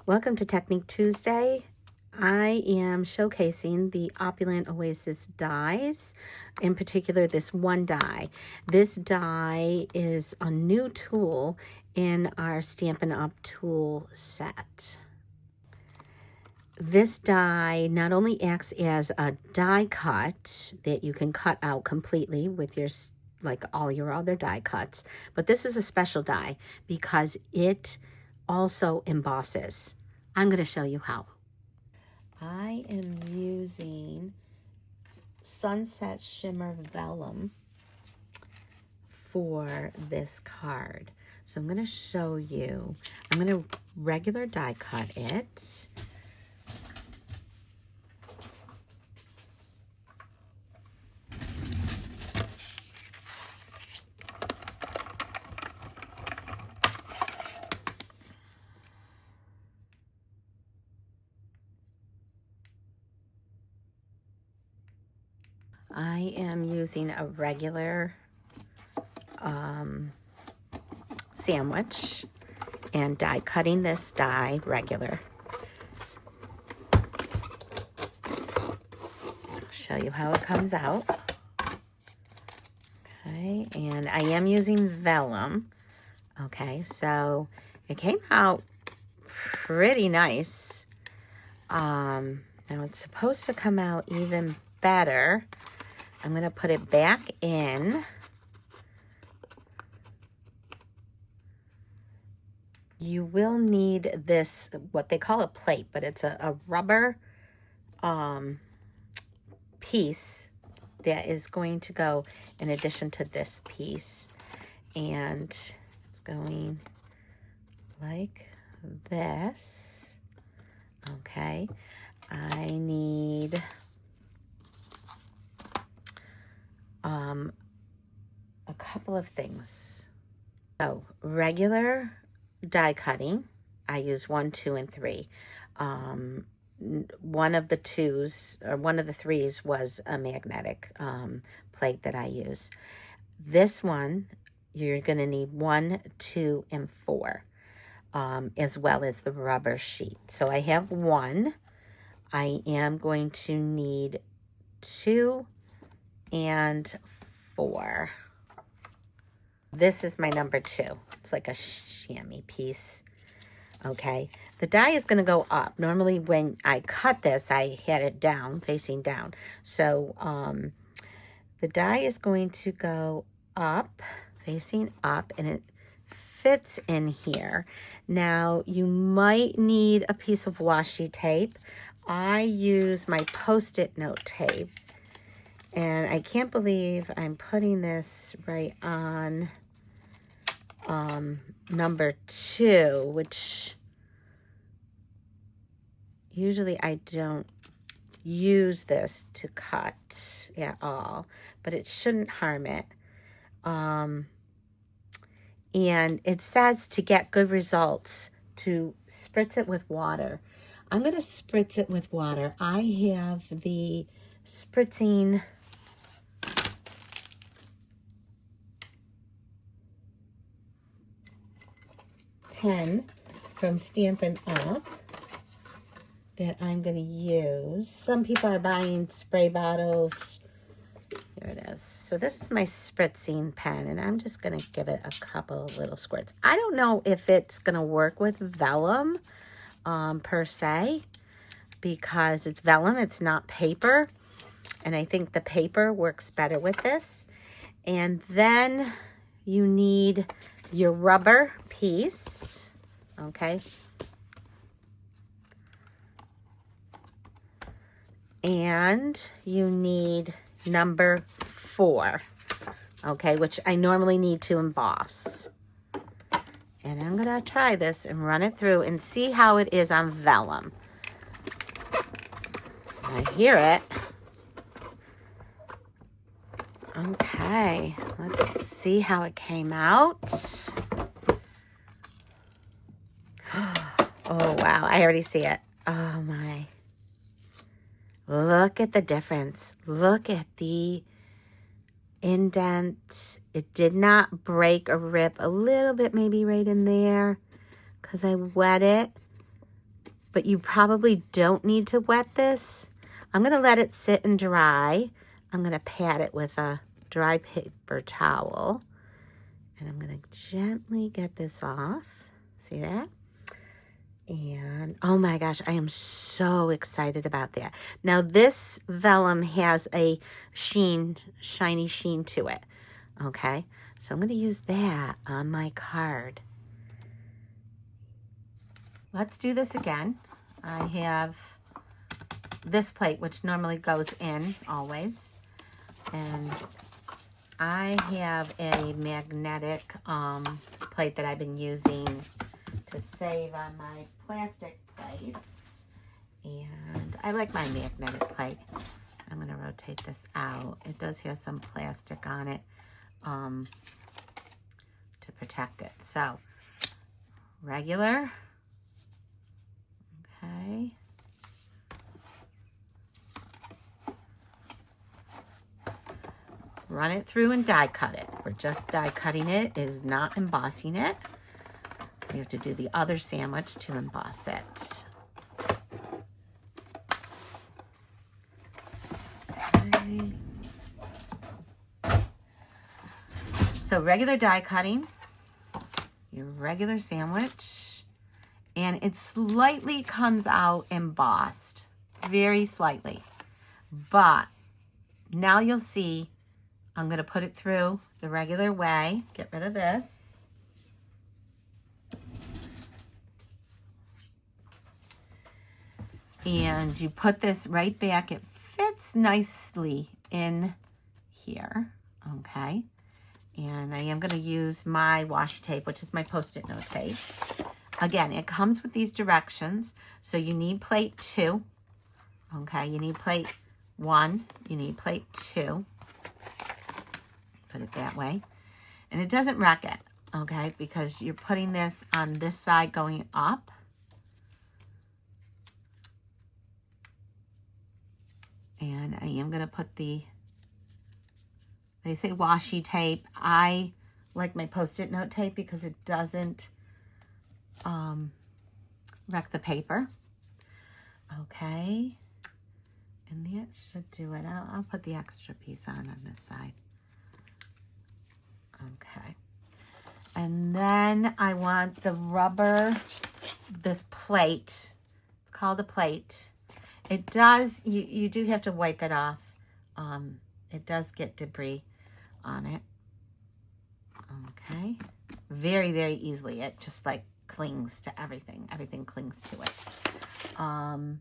Welcome to Technique Tuesday. I am showcasing the Opulent Oasis dies, in particular this one die. This die is a new tool in our Stampin' Up tool set. This die not only acts as a die cut that you can cut out completely with your like all your other die cuts, but this is a special die because it also embosses. I'm going to show you how. I am using Sunset Shimmer Vellum for this card. So I'm going to show you. I'm going to regular die cut it. I am using a regular sandwich and die cutting this die regular. I'll show you how it comes out. Okay, and I am using vellum. Okay, so it came out pretty nice. Now it's supposed to come out even better. I'm going to put it back in. You will need this, what they call a plate, but it's a rubber piece that is going to go in addition to this piece. And it's going like this. Okay. I need a couple of things. So regular die cutting, I use 1, 2, and 3. One of the 2s or one of the 3s was a magnetic plate that I use. This one, you're going to need 1, 2, and 4, as well as the rubber sheet. So I have 1. I am going to need 2 and 4. This is my number 2. It's like a chamois piece. Okay. The die is going to go up. Normally when I cut this, I had it down, facing down. So the die is going to go up, facing up, and it fits in here. Now, you might need a piece of washi tape. I use my Post-it note tape. And I can't believe I'm putting this right on number 2, which usually I don't use this to cut at all, but it shouldn't harm it. And it says to get good results, to spritz it with water. I'm going to spritz it with water. I have the spritzing pen from Stampin' Up that I'm going to use. Some people are buying spray bottles. Here it is. So this is my spritzing pen, and I'm just going to give it a couple little squirts. I don't know if it's going to work with vellum per se, because it's vellum, it's not paper, and I think the paper works better with this. And then you need your rubber piece, okay? And you need number 4, okay, which I normally need to emboss. And I'm gonna try this and run it through and see how it is on vellum. I hear it. Okay, let's see how it came out. Oh, wow, I already see it. Oh, my. Look at the difference. Look at the indent. It did not break or rip. A little bit maybe right in there because I wet it. but you probably don't need to wet this. I'm going to let it sit and dry. I'm going to pat it with a dry paper towel. And I'm going to gently get this off. See that? And oh my gosh, I am so excited about that. Now this vellum has a sheen, shiny sheen to it. Okay, so I'm going to use that on my card. Let's do this again. I have this plate, which normally goes in always. And I have a magnetic plate that I've been using to save on my plastic plates. And I like my magnetic plate. I'm going to rotate this out. It does have some plastic on it to protect it. So, regular. Okay. Run it through and die cut it. We're just die cutting it. It is not embossing it. We have to do the other sandwich to emboss it. Okay. So regular die cutting, your regular sandwich, and it slightly comes out embossed, very slightly. But now you'll see I'm going to put it through the regular way. Get rid of this. And you put this right back. It fits nicely in here. Okay. And I am going to use my washi tape, which is my Post-it note tape. Again, it comes with these directions. So you need plate 2. Okay. You need plate 1. You need plate 2. Put it that way. And it doesn't wreck it, okay, because you're putting this on this side going up. And I am going to put they say washi tape. I like my Post-it note tape because it doesn't wreck the paper. Okay. And that should do it. I'll put the extra piece on this side. Okay, and then I want the rubber, this plate, it's called a plate. It does, you do have to wipe it off. It does get debris on it. Okay, very, very easily. It just like clings to everything. Everything clings to it. And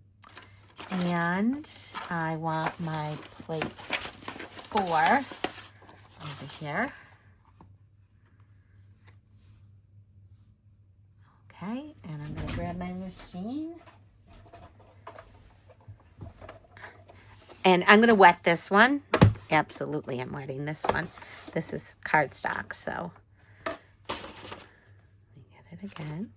I want my plate 4 over here. Okay, and I'm going to grab my machine. And I'm going to wet this one. Absolutely, I'm wetting this one. This is cardstock, so let me get it again.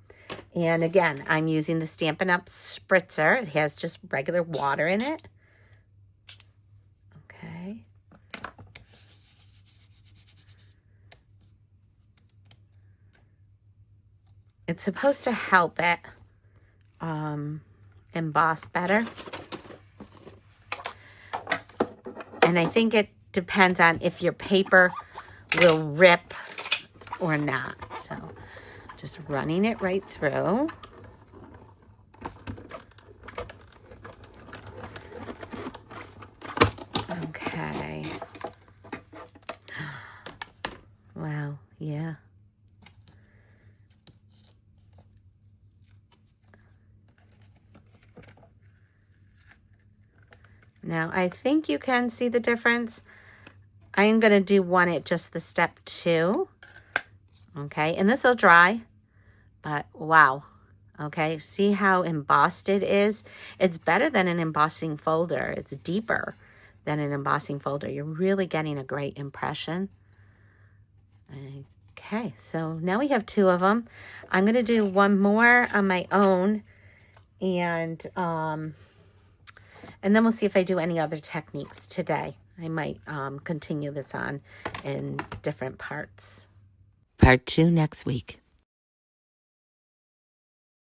And again, I'm using the Stampin'Up spritzer. It has just regular water in it. Okay. It's supposed to help it emboss better. And I think it depends on if your paper will rip or not. So just running it right through. Okay. Wow, yeah. Now, I think you can see the difference. I am going to do one at just the step 2. Okay, and this will dry, but wow. Okay, see how embossed it is? It's better than an embossing folder. It's deeper than an embossing folder. You're really getting a great impression. Okay, so now we have 2 of them. I'm going to do one more on my own, and then we'll see if I do any other techniques today. I might continue this on in different parts. Part 2 next week.